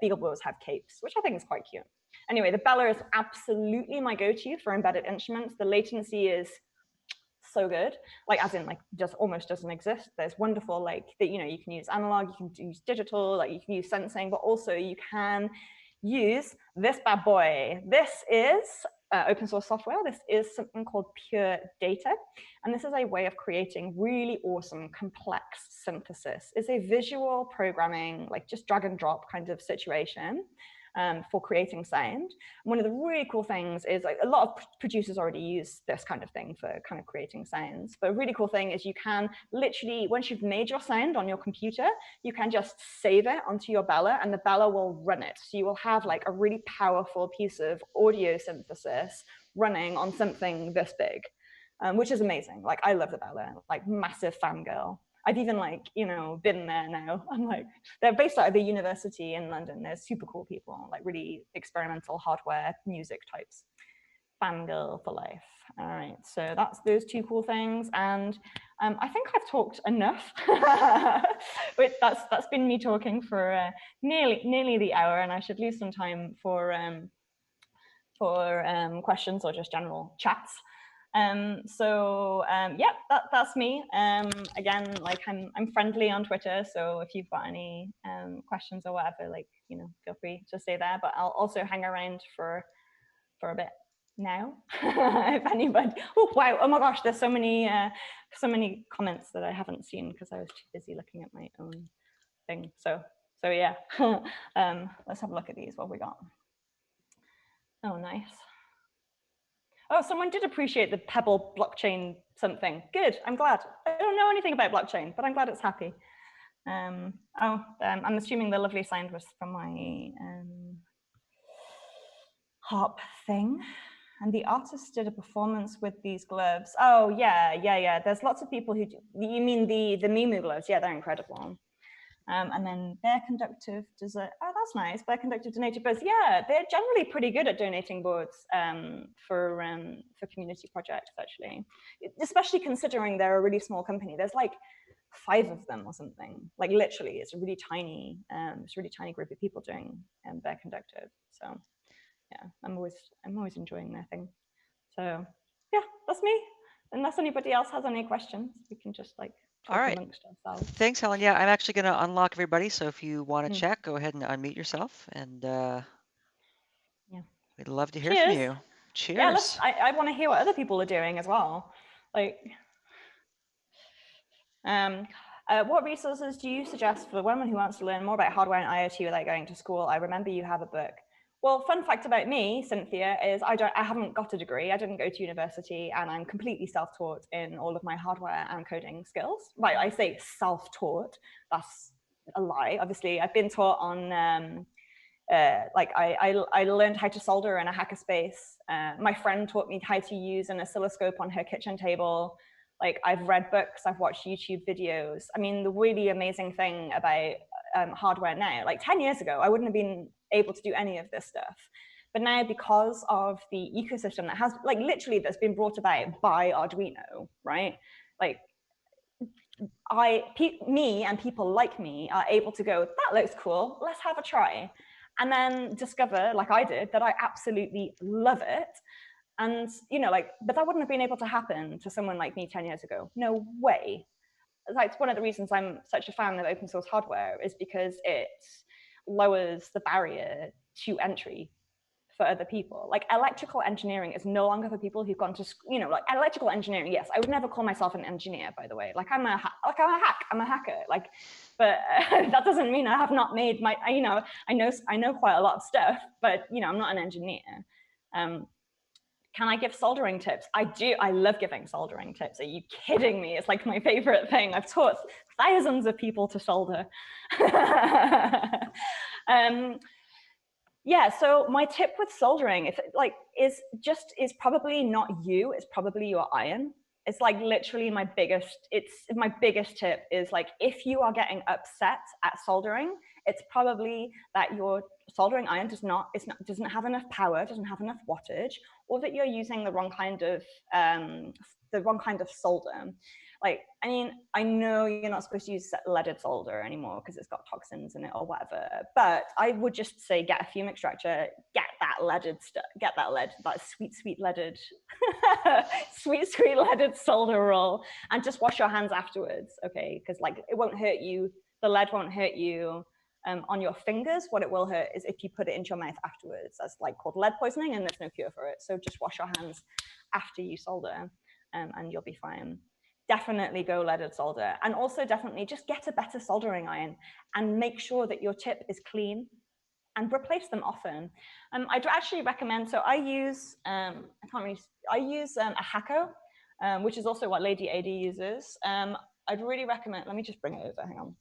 Beagle boards have capes, which I think is quite cute. Anyway, the Bella is absolutely my go-to for embedded instruments. The latency is so good, like as in like just almost doesn't exist. There's wonderful like that, you know, you can use analog, you can use digital, like you can use sensing, but also you can use this bad boy. This is open source software. This is something called Pure Data. And this is a way of creating really awesome, complex synthesis. It's a visual programming, like just drag and drop kind of situation for creating sound. One of the really cool things is like a lot of producers already use this kind of thing for kind of creating sounds. But a really cool thing is you can literally, once you've made your sound on your computer, you can just save it onto your Bella and the Bella will run it. So you will have like a really powerful piece of audio synthesis running on something this big, which is amazing. Like I love the Bella, like massive fangirl. I've even like, you know, been there now. I'm like, they're based out of the university in London. They're super cool people, like really experimental hardware music types. Fangirl for life. All right, so that's those two cool things. And I think I've talked enough. That's been me talking for nearly the hour, and I should leave some time for questions or just general chats. Yeah, that's me. Again, like I'm friendly on Twitter, so if you've got any questions or whatever, like, you know, feel free to stay there. But I'll also hang around for a bit now. If anybody, oh wow, oh my gosh, there's so many comments that I haven't seen because I was too busy looking at my own thing. So yeah, let's have a look at these. What have we got? Oh, nice. Oh, someone did appreciate the Pebble blockchain something. Good, I'm glad. I don't know anything about blockchain, but I'm glad it's happy. I'm assuming the lovely sound was from my harp thing. And the artist did a performance with these gloves. Oh, yeah. There's lots of people who do. You mean the Mimu gloves? Yeah, they're incredible. And then Bear Conductive does it. Oh, that's nice. Bear Conductive donated boards. Yeah, they're generally pretty good at donating boards for community projects, actually. Especially considering they're a really small company. There's like 5 of them or something. Like literally, it's a really tiny group of people doing Bear Conductive. So yeah, I'm always enjoying their thing. So yeah, that's me. Unless anybody else has any questions, we can just like. All right. Thanks, Helen. Yeah, I'm actually going to unlock everybody. So if you want to chat, go ahead and unmute yourself. And yeah, we'd love to hear from you. Cheers. Yeah, I want to hear what other people are doing as well. Like, what resources do you suggest for the woman who wants to learn more about hardware and IoT without going to school? I remember you have a book. Well, fun fact about me, Cynthia, is I haven't got a degree. I didn't go to university, and I'm completely self-taught in all of my hardware and coding skills. Right, I say self-taught. That's a lie. Obviously, I've been taught on, like I learned how to solder in a hackerspace. My friend taught me how to use an oscilloscope on her kitchen table. Like I've read books, I've watched YouTube videos. I mean, the really amazing thing about hardware now, like 10 years ago, I wouldn't have been able to do any of this stuff. But now, because of the ecosystem that has, like literally that's been brought about by Arduino, right? Like me and people like me are able to go, that looks cool, let's have a try. And then discover, like I did, that I absolutely love it. And, you know, like, but that wouldn't have been able to happen to someone like me 10 years ago. No way. Like, it's one of the reasons I'm such a fan of open source hardware is because it lowers the barrier to entry for other people. Like electrical engineering is no longer for people who've gone to, you know, like electrical engineering. Yes, I would never call myself an engineer, by the way. Like I'm a hacker. Like, but that doesn't mean I have not made my, you know, I know quite a lot of stuff, but you know, I'm not an engineer. Can I give soldering tips? I do. I love giving soldering tips. Are you kidding me? It's like my favorite thing. I've taught thousands of people to solder. Yeah, so my tip with soldering, if is probably not you, it's probably your iron. It's like literally my biggest tip is like, if you are getting upset at soldering, it's probably that your soldering iron doesn't have enough power, doesn't have enough wattage, or that you're using the wrong kind of solder. Like, I mean, I know you're not supposed to use leaded solder anymore because it's got toxins in it or whatever, but I would just say get a fume extractor, get that leaded stuff, that sweet leaded, sweet leaded solder roll, and just wash your hands afterwards, okay? Because like it won't hurt you, the lead won't hurt you on your fingers. What it will hurt is if you put it into your mouth afterwards. That's like called lead poisoning, and there's no cure for it. So just wash your hands after you solder, and you'll be fine. Definitely go leaded solder, and also definitely just get a better soldering iron and make sure that your tip is clean and replace them often. I'd actually recommend, so I use a Hacko, which is also what Lady AD uses. I'd really recommend, let me just bring it over, hang on.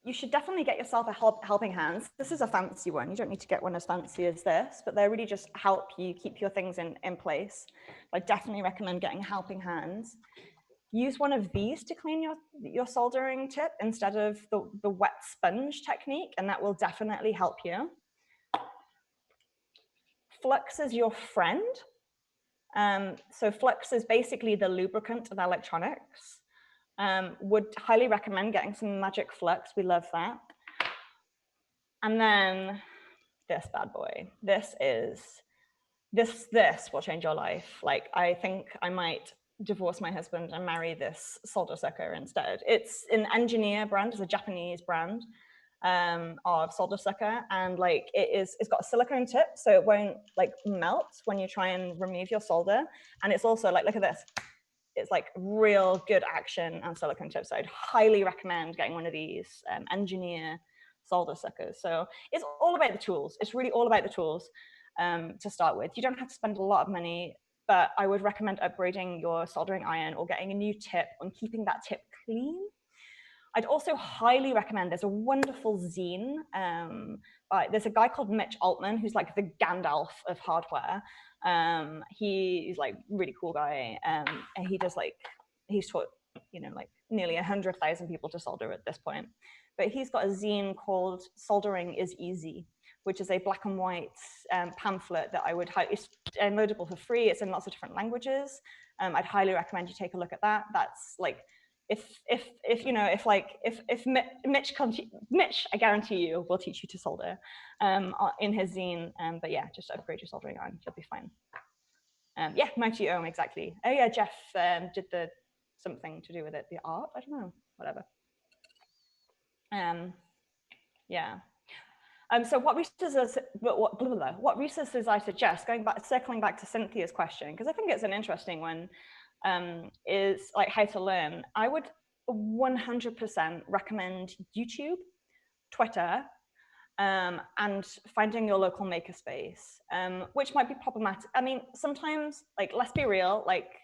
You should definitely get yourself a helping hands. This is a fancy one. You don't need to get one as fancy as this, but they really just help you keep your things in place. I definitely recommend getting helping hands. Use one of these to clean your soldering tip instead of the wet sponge technique, and that will definitely help you. Flux is your friend. So flux is basically the lubricant of electronics. Would highly recommend getting some magic flux. We love that. And then this bad boy. This will change your life. Like, I think I might divorce my husband and marry this solder sucker instead. It's an Engineer brand. It's a Japanese brand of solder sucker, and like it's got a silicone tip, so it won't like melt when you try and remove your solder. And it's also like, look at this. It's like real good action and silicone tip. So I'd highly recommend getting one of these Engineer solder suckers. So it's all about the tools. It's really all about the tools to start with. You don't have to spend a lot of money, but I would recommend upgrading your soldering iron or getting a new tip and keeping that tip clean. I'd also highly recommend, there's a wonderful zine. There's a guy called Mitch Altman, who's like the Gandalf of hardware. He's like really cool guy. And he does like, he's taught, like nearly 100,000 people to solder at this point. But he's got a zine called Soldering Is Easy, which is a black and white pamphlet that I would, it's downloadable for free. It's in lots of different languages. I'd highly recommend you take a look at that. That's like, if Mitch, I guarantee you, will teach you to solder in his zine. But yeah, just upgrade your soldering iron, you'll be fine. Yeah, Mighty Ohm, exactly. Oh yeah, Jeff did something to do with it, the art, I don't know, whatever. Yeah. So what resources I suggest, circling back to Cynthia's question, because I think it's an interesting one, is like how to learn. I would 100% recommend YouTube, Twitter, and finding your local makerspace, which might be problematic. I mean, sometimes, like, let's be real, like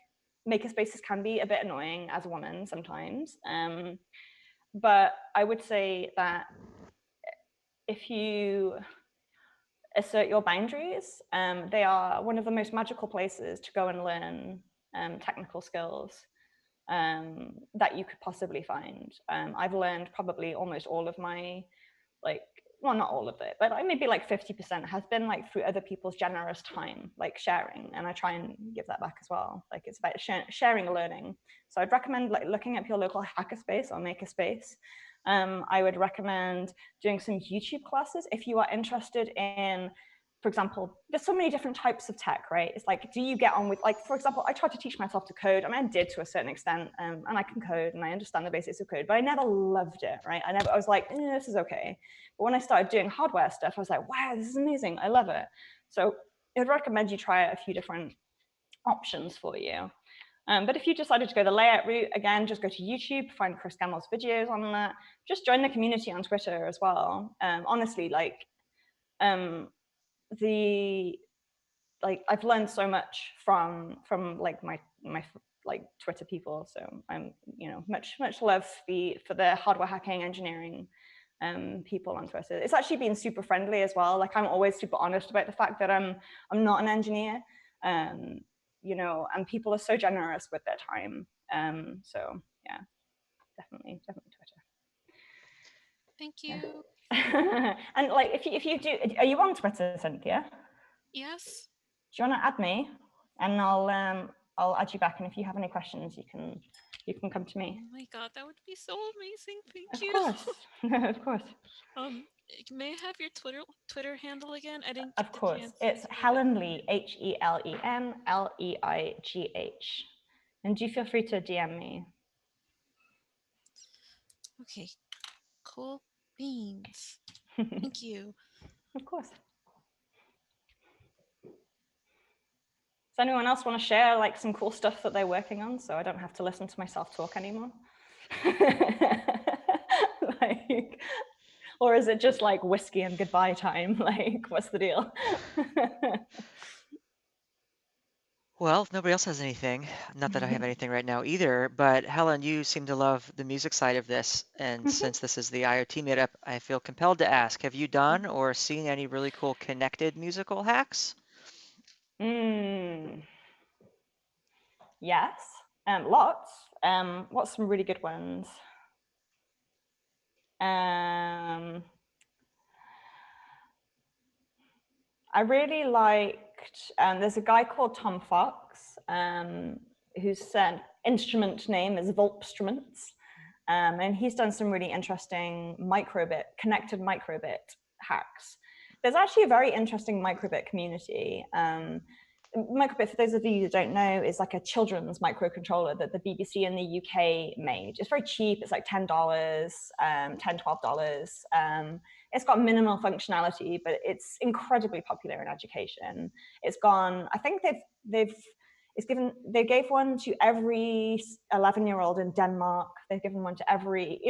makerspaces can be a bit annoying as a woman sometimes. But I would say that if you assert your boundaries, they are one of the most magical places to go and learn technical skills that you could possibly find. I've learned probably almost all of my, well, not all of it, but maybe like 50% has been like through other people's generous time, like sharing, and I try and give that back as well. Like, it's about sharing learning. So I'd recommend like looking up your local hackerspace or makerspace. I would recommend doing some YouTube classes if you are interested in, for example, there's so many different types of tech, right? It's like, do you get on with, like, for example, I tried to teach myself to code. I mean, I did to a certain extent, and I can code and I understand the basics of code, but I never loved it, right? I was like, this is okay. But when I started doing hardware stuff, I was like, wow, this is amazing. I love it. So I'd recommend you try a few different options for you. But if you decided to go the layout route, again, just go to YouTube, find Chris Gamble's videos on that. Just join the community on Twitter as well. Honestly, like I've learned so much from like my like Twitter people. So I'm much love for the hardware hacking engineering people on Twitter. It's actually been super friendly as well. Like I'm always super honest about the fact that I'm not an engineer. And people are so generous with their time. So yeah, definitely Twitter. Thank you. And like if you do, are you on Twitter, Cynthia? Yes. Do you want to add me? And I'll add you back. And if you have any questions, you can come to me. Oh my god, that would be so amazing. Thank Of you. course. Of course. May I have your Twitter handle again? I didn't get Of the course. chance. It's Helen Leigh, HelenLeigh. And do feel free to DM me. Okay. Cool beans. Thank you. Of course. Does anyone else want to share like some cool stuff that they're working on so I don't have to listen to myself talk anymore? Like, or is it just like whiskey and goodbye time? Like, what's the deal? Well, if nobody else has anything, not that I have anything right now either, but Helen, you seem to love the music side of this, and since this is the IoT meetup, I feel compelled to ask, have you done or seen any really cool connected musical hacks? Yes, lots. What's some really good ones? I really liked, there's a guy called Tom Fox, whose instrument name is Volpstruments. And he's done some really interesting connected microbit hacks. There's actually a very interesting microbit community. Microbit, for those of you who don't know, is like a children's microcontroller that the BBC in the UK made. It's very cheap. It's like $10, $10, $12. It's got minimal functionality, but it's incredibly popular in education. It's gone, I think they gave one to every 11-year-old in Denmark. They've given one to every,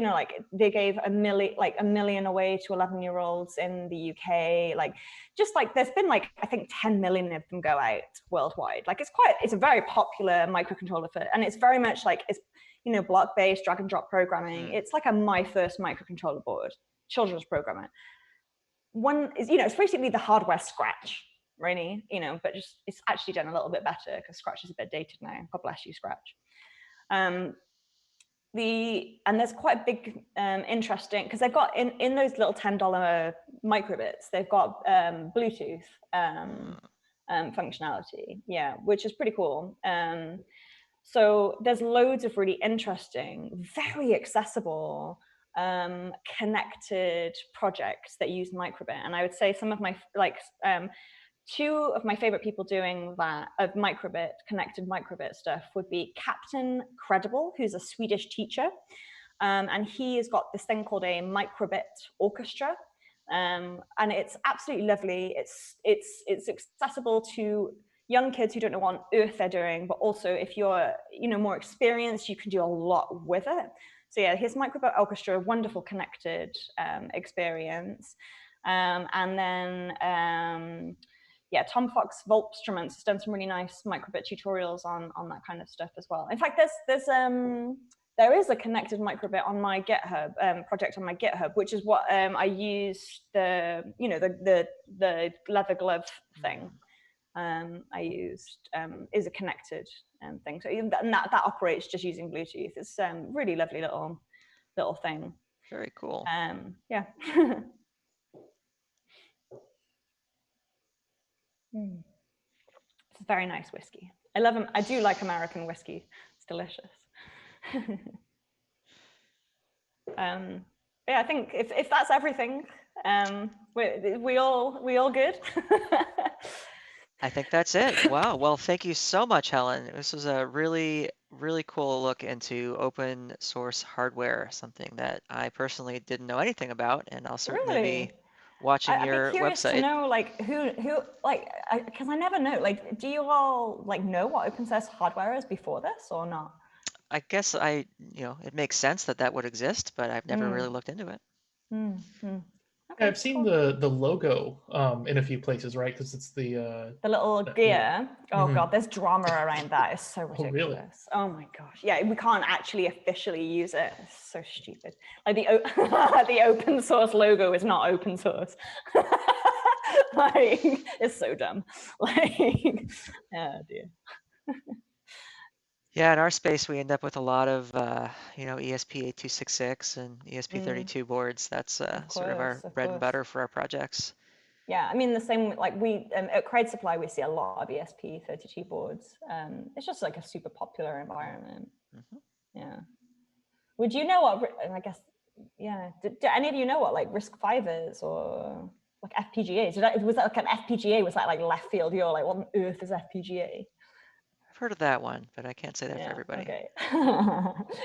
they gave a million away to 11-year-olds in the UK. Like, just like there's been like, I think 10 million of them go out worldwide. Like it's a very popular microcontroller and it's very much like, it's, block-based drag and drop programming. It's like my first microcontroller board, children's programmer. One is, it's basically the hardware Scratch, really, but just it's actually done a little bit better because Scratch is a bit dated now. God bless you, Scratch. And there's quite a big interesting, because they've got in those little $10 microbits, they've got Bluetooth functionality, which is pretty cool. So there's loads of really interesting, very accessible connected projects that use microbit. And I would say some of my two of my favorite people doing that of connected microbit stuff would be Captain Credible, who's a Swedish teacher. And he has got this thing called a microbit orchestra. And it's absolutely lovely. It's accessible to young kids who don't know what on earth they're doing, but also if you're more experienced, you can do a lot with it. So yeah, his microbit orchestra, wonderful connected experience. And then Tom Fox Volpstruments has done some really nice microbit tutorials on that kind of stuff as well. In fact, there is a connected microbit on my GitHub project on my GitHub, which is what I used the leather glove thing. I used is a connected thing. So even that operates just using Bluetooth. It's really lovely little thing. Very cool. Yeah. It's a very nice whiskey. I love them. I do like American whiskey. It's delicious. I think if that's everything, we all good. I think that's it. Wow. Well, thank you so much, Helen. This was a really, really cool look into open source hardware, something that I personally didn't know anything about, and I'll certainly be watching I'd your be curious to website. know, like, who, like, because I never know. Like, do you all like know what open source hardware is before this or not? I guess it makes sense that that would exist, but I've never really looked into it. Okay, I've seen cool. the logo in a few places, right? Because it's The little that gear. Oh Mhm. God, there's drama around that. It's so ridiculous. really? Oh my gosh. Yeah, we can't actually officially use it. It's so stupid. Like the open source logo is not open source. Like, it's so dumb. Like, oh dear. Yeah, in our space, we end up with a lot of, ESP8266 and ESP32 boards. That's sort of our bread and butter for our projects. Yeah, I mean, the same, like we, at Crowd Supply, we see a lot of ESP32 boards. It's just like a super popular environment. Yeah. Would you know what, I guess, yeah. Do any of you know what like RISC-V is or like FPGAs? Was that like an FPGA? Was that like left field? You're like, what on earth is FPGA? I've heard of that one, but I can't say that for everybody. Okay.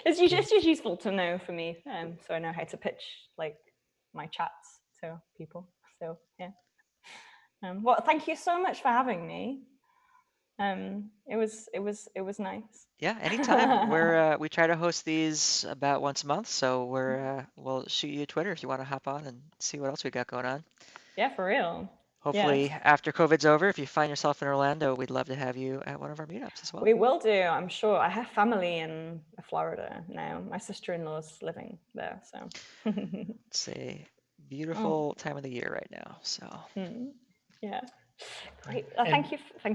It's just useful to know for me, so I know how to pitch like my chats to people. So yeah. Well, thank you so much for having me. It was nice. Yeah, anytime. We try to host these about once a month, so we'll shoot you a Twitter if you want to hop on and see what else we got going on. Yeah, for real. Hopefully, Yeah. after COVID's over, if you find yourself in Orlando, we'd love to have you at one of our meetups as well. We will do, I'm sure. I have family in Florida now. My sister-in-law's living there, so. It's a beautiful time of the year right now, so. Yeah. Great. Thank you for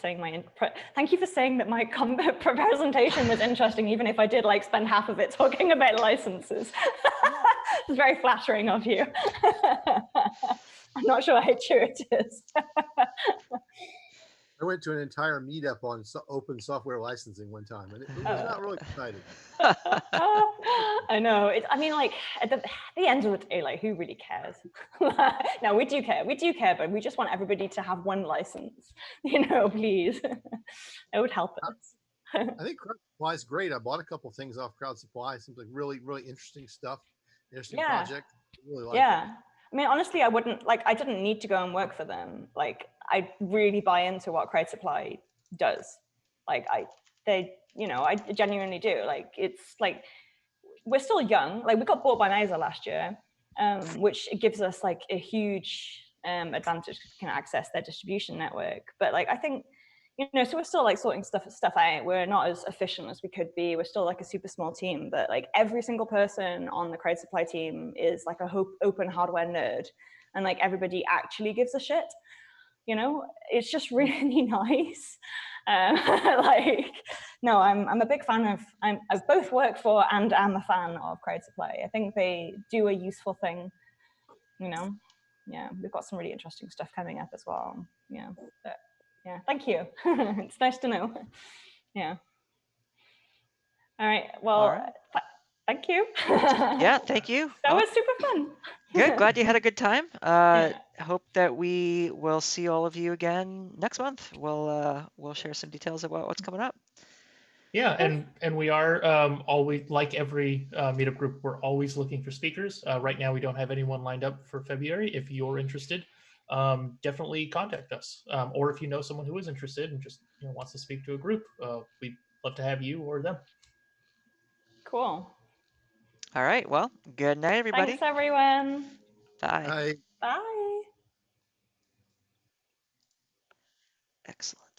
saying thank you for saying that my presentation was interesting, even if I did like spend half of it talking about licenses. It's very flattering of you. I'm not sure how true it is. I went to an entire meetup on open software licensing one time, and it was not really exciting. I know. I mean, like at the end of the day, like who really cares? No, we do care. We do care, but we just want everybody to have one license. Please. It would help us. I think Crowd Supply is great. I bought a couple things off Crowd Supply. Seems like really, really interesting stuff. Interesting project. Really like it. I mean, honestly, I didn't need to go and work for them. Like, I really buy into what Crowd Supply does. Like, I genuinely do. Like, it's like, we're still young. Like, we got bought by NISA last year, which gives us like a huge advantage because we can access their distribution network. But like, I think, so we're still like sorting stuff out. We're not as efficient as we could be. We're still like a super small team, but like every single person on the Crowd Supply team is like a open hardware nerd, and like everybody actually gives a shit. It's just really nice. No, I'm a big fan of. I've both worked for and am a fan of Crowd Supply. I think they do a useful thing. Yeah, we've got some really interesting stuff coming up as well. Yeah, but yeah, thank you. It's nice to know. Yeah. All right. Well, All right. Thank you. Yeah, thank you. That was super fun. Good. Glad you had a good time. Hope that we will see all of you again next month. We'll share some details about what's coming up. Yeah, and we are always, like every meetup group, we're always looking for speakers. Right now, we don't have anyone lined up for February. If you're interested, definitely contact us. Or if you know someone who is interested and just wants to speak to a group, we'd love to have you or them. Cool. All right. Well, good night, everybody. Thanks, everyone. Bye. Bye. Excellent.